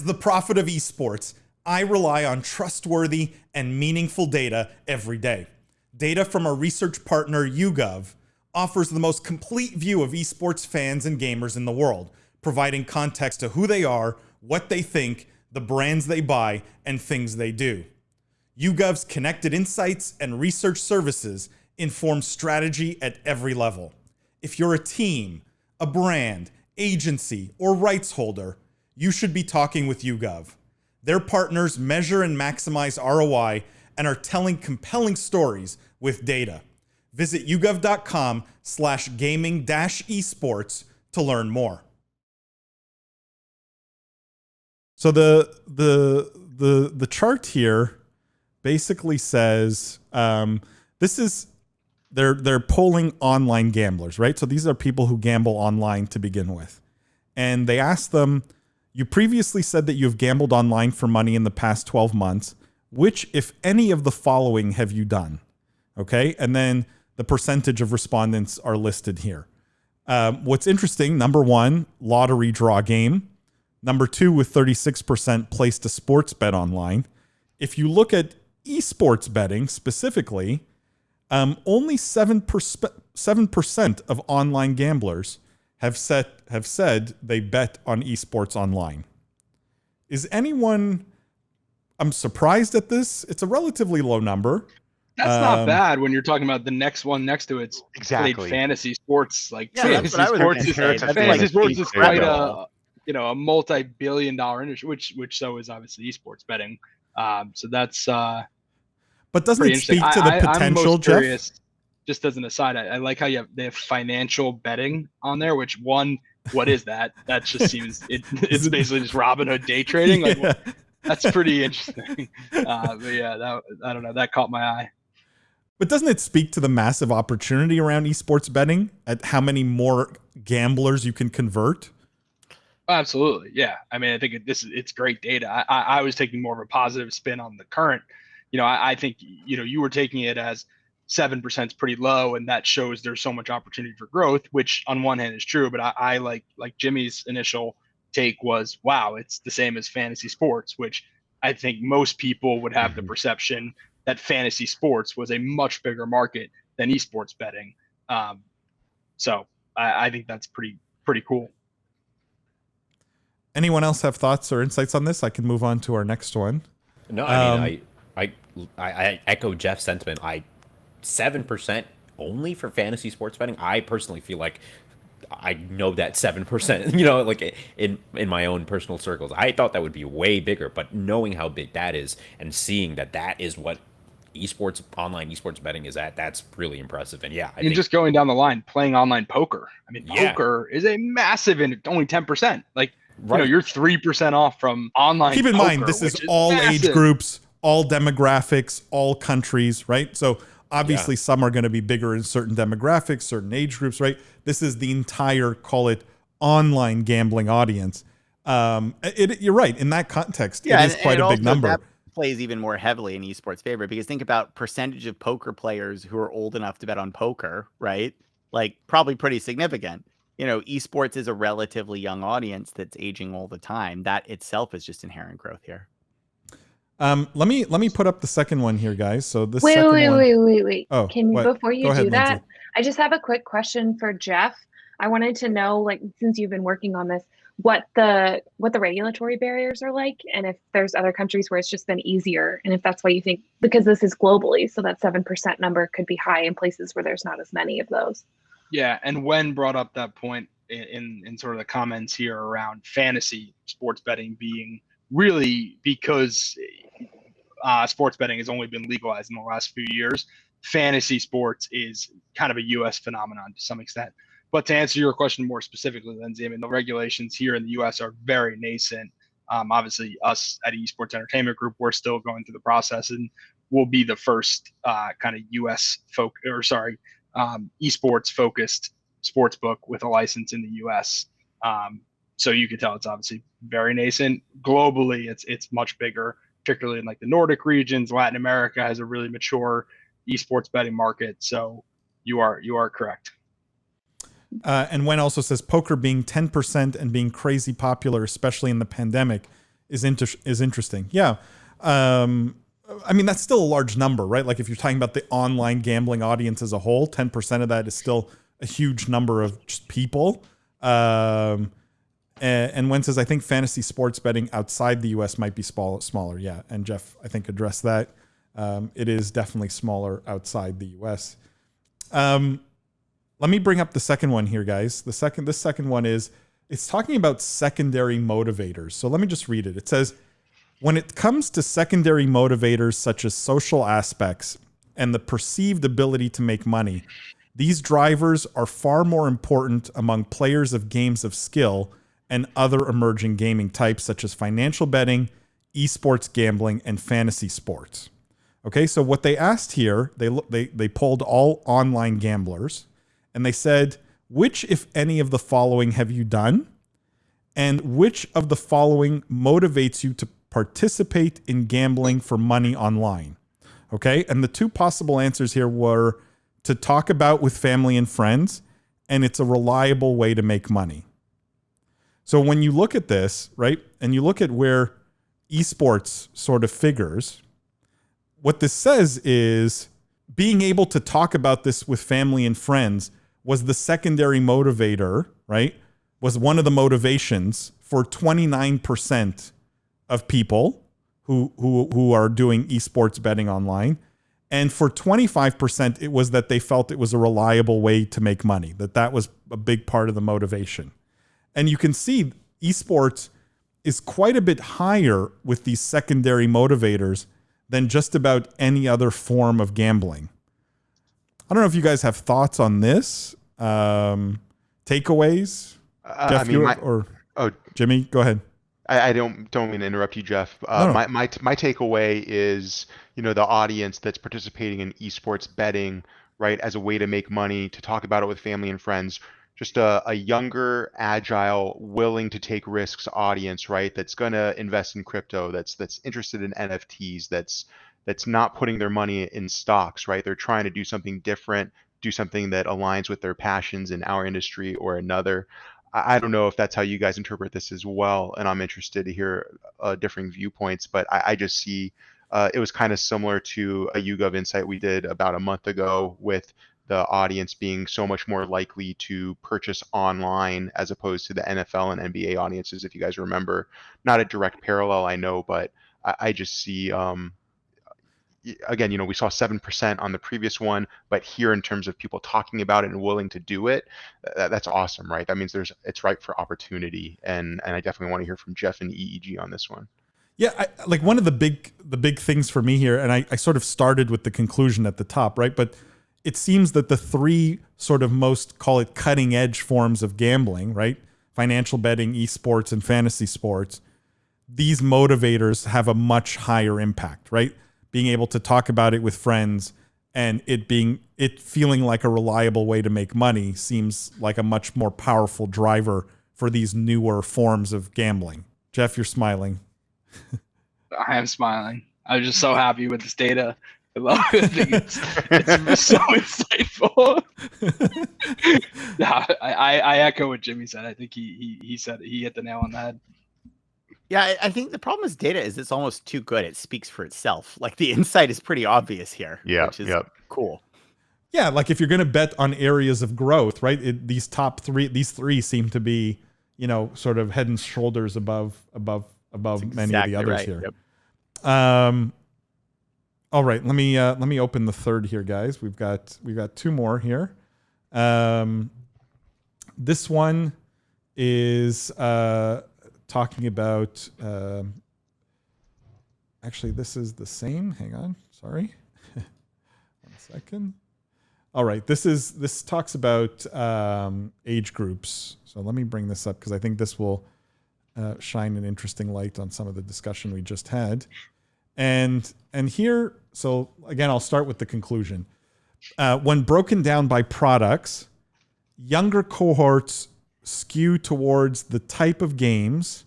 As the prophet of esports, I rely on trustworthy and meaningful data every day. Data from our research partner YouGov offers the most complete view of esports fans and gamers in the world, providing context to who they are, what they think, the brands they buy, and things they do. YouGov's connected insights and research services inform strategy at every level. If you're a team, a brand, agency, or rights holder, you should be talking with YouGov. Their partners measure and maximize ROI and are telling compelling stories with data. Visit yougov.com/gaming-esports to learn more. So the chart here basically says this is they're polling online gamblers, right? So these are people who gamble online to begin with. And they asked them, you previously said that you've gambled online for money in the past 12 months. Which, if any of the following, have you done? Okay. And then the percentage of respondents are listed here. What's interesting, number one, lottery draw game. Number two, with 36%, placed a sports bet online. If you look at esports betting specifically, only 7% of online gamblers have said they bet on esports online. Is anyone? I'm surprised at this. It's a relatively low number. That's not bad when you're talking about the next one next to it's played fantasy sports. Like fantasy sports is quite a multi-billion-dollar industry, which so is obviously esports betting. So that's but doesn't it speak to the potential, I'm curious, Jeff? Just as an aside, I like how they have financial betting on there. Which one? What is that? That just seems it's basically just Robinhood day trading. Like, well, that's pretty interesting. But yeah, I don't know. That caught my eye. But doesn't it speak to the massive opportunity around esports betting at how many more gamblers you can convert? Absolutely, yeah. I mean, I think it's great data. I was taking more of a positive spin on the current. I think you were taking it as 7% is pretty low, and that shows there's so much opportunity for growth, which on one hand is true. But I like Jimmy's initial take was, wow, it's the same as fantasy sports, which I think most people would have the perception that fantasy sports was a much bigger market than esports betting. So I think that's pretty cool. Anyone else have thoughts or insights on this? I can move on to our next one. No, I mean, I echo Jeff's sentiment. 7% only for fantasy sports betting. I personally feel like I know that 7%, like in my own personal circles. I thought that would be way bigger, but knowing how big that is and seeing that is what online esports betting is at, that's really impressive. And yeah, I think just going down the line, playing online poker. I mean, poker is a massive, and only 10%. Like, you're 3% off from online. Keep in mind, this is all massive. Age groups, all demographics, all countries, right? So obviously some are going to be bigger in certain demographics, certain age groups, right? This is the entire, call it, online gambling audience. You're right. In that context, it is quite a big number. That plays even more heavily in esports favor, because think about percentage of poker players who are old enough to bet on poker, right? Like, probably pretty significant. Esports is a relatively young audience that's aging all the time. That itself is just inherent growth here. Let me put up the second one here, guys. So this wait. Oh, before you do that, Lindsay. I just have a quick question for Jeff. I wanted to know, like, since you've been working on this, what the regulatory barriers are like, and if there's other countries where it's just been easier, and if that's why you think, because this is globally, so that 7% number could be high in places where there's not as many of those. Yeah, and Wen brought up that point in sort of the comments here around fantasy sports betting being really because sports betting has only been legalized in the last few years. Fantasy sports is kind of a U.S. phenomenon to some extent. But to answer your question more specifically, Lindsay, I mean, the regulations here in the U.S. are very nascent. Obviously, us at Esports Entertainment Group, we're still going through the process, and we'll be the first kind of esports focused sports book with a license in the U.S. So you can tell it's obviously very nascent. Globally, it's much bigger, particularly in like the Nordic regions. Latin America has a really mature esports betting market. So you are correct. And Wen also says poker being 10% and being crazy popular, especially in the pandemic, is interesting. Yeah. I mean, that's still a large number, right? Like if you're talking about the online gambling audience as a whole, 10% of that is still a huge number of just people. And Wen says, I think fantasy sports betting outside the US might be smaller. Yeah. And Jeff, I think, addressed that. It is definitely smaller outside the US. Let me bring up the second one here, guys. This second one it's talking about secondary motivators. So let me just read it. It says, when it comes to secondary motivators such as social aspects and the perceived ability to make money, these drivers are far more important among players of games of skill and other emerging gaming types such as financial betting, esports gambling, and fantasy sports. Okay, so what they asked here, they polled all online gamblers, and they said, which, if any, of the following have you done? And which of the following motivates you to participate in gambling for money online? Okay, and the two possible answers here were to talk about with family and friends, and it's a reliable way to make money. So when you look at this, right, and you look at where esports sort of figures, what this says is being able to talk about this with family and friends was the secondary motivator, right? Was one of the motivations for 29% of people who are doing esports betting online. And for 25%, it was that they felt it was a reliable way to make money, that was a big part of the motivation. And you can see esports is quite a bit higher with these secondary motivators than just about any other form of gambling. I don't know if you guys have thoughts on this. Takeaways? Jeff, Jimmy, go ahead. I don't mean to interrupt you, Jeff. No. My takeaway is, the audience that's participating in esports betting, right, as a way to make money, to talk about it with family and friends, just a younger, agile, willing to take risks audience, right, that's going to invest in crypto, that's interested in NFTs, that's not putting their money in stocks, right? They're trying to do something different, do something that aligns with their passions in our industry or another. I don't know if that's how you guys interpret this as well, and I'm interested to hear differing viewpoints, but I just see it was kind of similar to a YouGov insight we did about a month ago with the audience being so much more likely to purchase online as opposed to the NFL and NBA audiences, if you guys remember. Not a direct parallel, I know, but I just see, again, we saw 7% on the previous one, but here in terms of people talking about it and willing to do it, that's awesome, right? That means it's ripe for opportunity, and I definitely want to hear from Jeff and EEG on this one. Yeah, like one of the big things for me here, and I sort of started with the conclusion at the top, right? But it seems that the three sort of most, call it, cutting edge forms of gambling, right? Financial betting, esports, and fantasy sports, these motivators have a much higher impact, right? Being able to talk about it with friends and it feeling like a reliable way to make money seems like a much more powerful driver for these newer forms of gambling. Jeff, you're smiling. I am smiling. I'm just so happy with this data. I love it. I think it's so insightful. I echo what Jimmy said. I think he said it. He hit the nail on the head. Yeah, I think the problem with data is it's almost too good. It speaks for itself. Like the insight is pretty obvious here, which is cool. Yeah, like if you're going to bet on areas of growth, right? These three seem to be, sort of head and shoulders above many of the others here. Yep. All right, let me open the third here, guys. We've got two more here. This one is talking about. Actually, this is the same. Hang on, sorry. 1 second. All right, this talks about age groups. So let me bring this up because I think this will shine an interesting light on some of the discussion we just had. And here, so again, I'll start with the conclusion. When broken down by products, younger cohorts skew towards the type of games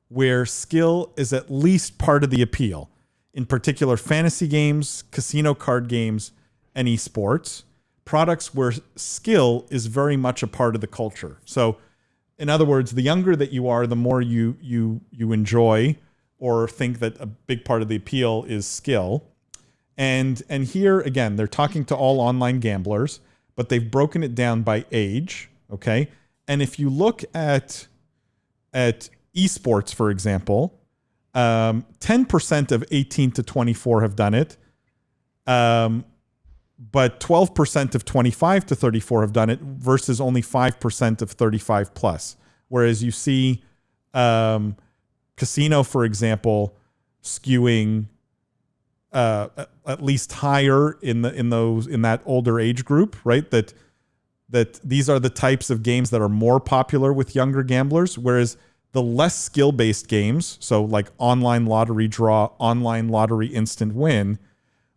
where skill is at least part of the appeal. In particular, fantasy games, casino card games, and esports. Products where skill is very much a part of the culture. So, in other words, the younger that you are, the more you enjoy or think that a big part of the appeal is skill. And here again, they're talking to all online gamblers, but they've broken it down by age. Okay. And if you look at esports, for example, 10% of 18 to 24 have done it. But 12% of 25 to 34 have done it versus only 5% of 35 plus. Whereas you see casino, for example, skewing at least higher in that older age group, right? That these are the types of games that are more popular with younger gamblers, whereas the less skill-based games, so like online lottery draw, online lottery instant win,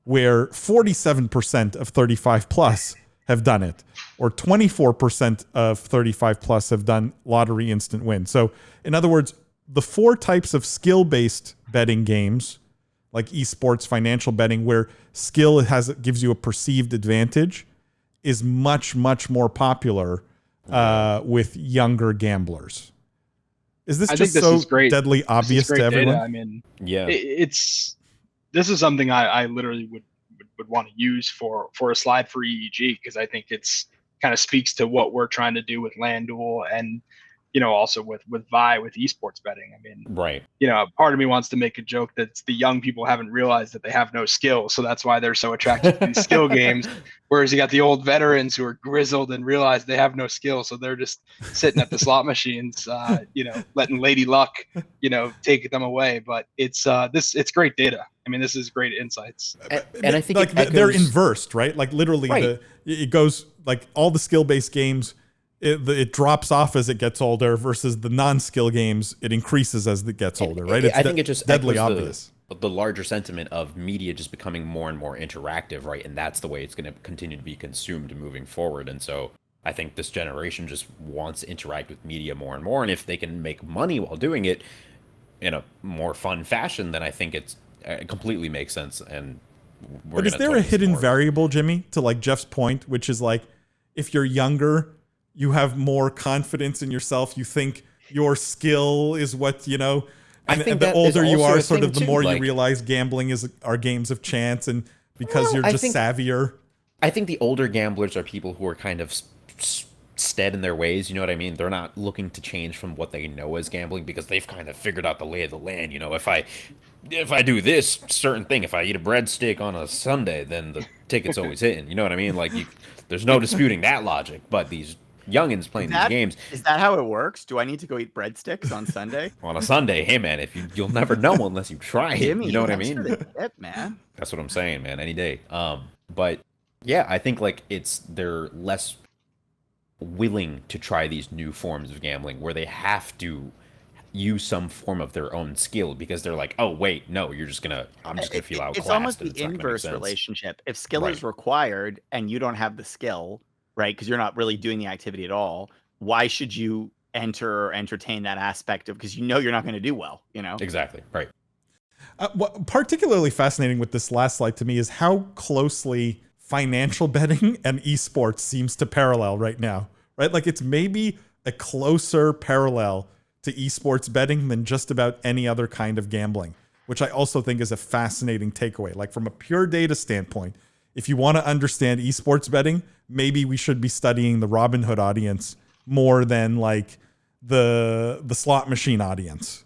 where 47% of 35 plus have done it, or 24% of 35 plus have done lottery instant win. So in other words, the 4 types of skill-based betting games, like esports, financial betting, where skill gives you a perceived advantage, is much, much more popular with younger gamblers. Is this just so deadly obvious to everyone? Data. I mean, yeah, this is something I literally would want to use for a slide for EEG, because I think it's kind of speaks to what we're trying to do with FanDuel and, you know, also with Vi, with esports betting. I mean, right. You know, part of me wants to make a joke that the young people haven't realized that they have no skill, so that's why they're so attracted to these skill games. Whereas you got the old veterans who are grizzled and realize they have no skill, so they're just sitting at the slot machines, you know, letting Lady Luck, you know, take them away. But it's great data. I mean, this is great insights. And I think like they're inversed, right? Like literally, right. It goes like all the skill-based games. It drops off as it gets older versus the non-skill games, it increases as it gets older, right? I think it just deadly obvious. The larger sentiment of media just becoming more and more interactive, right? And that's the way it's going to continue to be consumed moving forward. And so I think this generation just wants to interact with media more and more. And if they can make money while doing it in a more fun fashion, then I think it completely makes sense. And but is there a hidden variable, Jimmy, to like Jeff's point, which is like, if you're younger, you have more confidence in yourself. You think your skill is what, you know, and the older you are, sort of the more you realize gambling are games of chance, and because you're just savvier. I think the older gamblers are people who are kind of stead in their ways. You know what I mean? They're not looking to change from what they know as gambling because they've kind of figured out the lay of the land. You know, if I do this certain thing, if I eat a breadstick on a Sunday, then the ticket's always hitting. You know what I mean? Like, there's no disputing that logic. But these youngins playing these games. Is that how it works? Do I need to go eat breadsticks on Sunday? On a Sunday, hey man, you'll never know unless you try it. Jimmy, you know what I mean? Man. That's what I'm saying, man. Any day. But yeah, I think like they're less willing to try these new forms of gambling where they have to use some form of their own skill because they're like, oh wait, no, I'm just gonna feel outclassed. It's almost the inverse relationship. If skill is required and you don't have the skill, right, because you're not really doing the activity at all, why should you enter or entertain that aspect of, because you know you're not going to do well, you know? Exactly, right. What particularly fascinating with this last slide to me is how closely financial betting and esports seems to parallel right now, right? Like it's maybe a closer parallel to esports betting than just about any other kind of gambling, which I also think is a fascinating takeaway. Like from a pure data standpoint, if you want to understand esports betting, maybe we should be studying the Robinhood audience more than like the slot machine audience,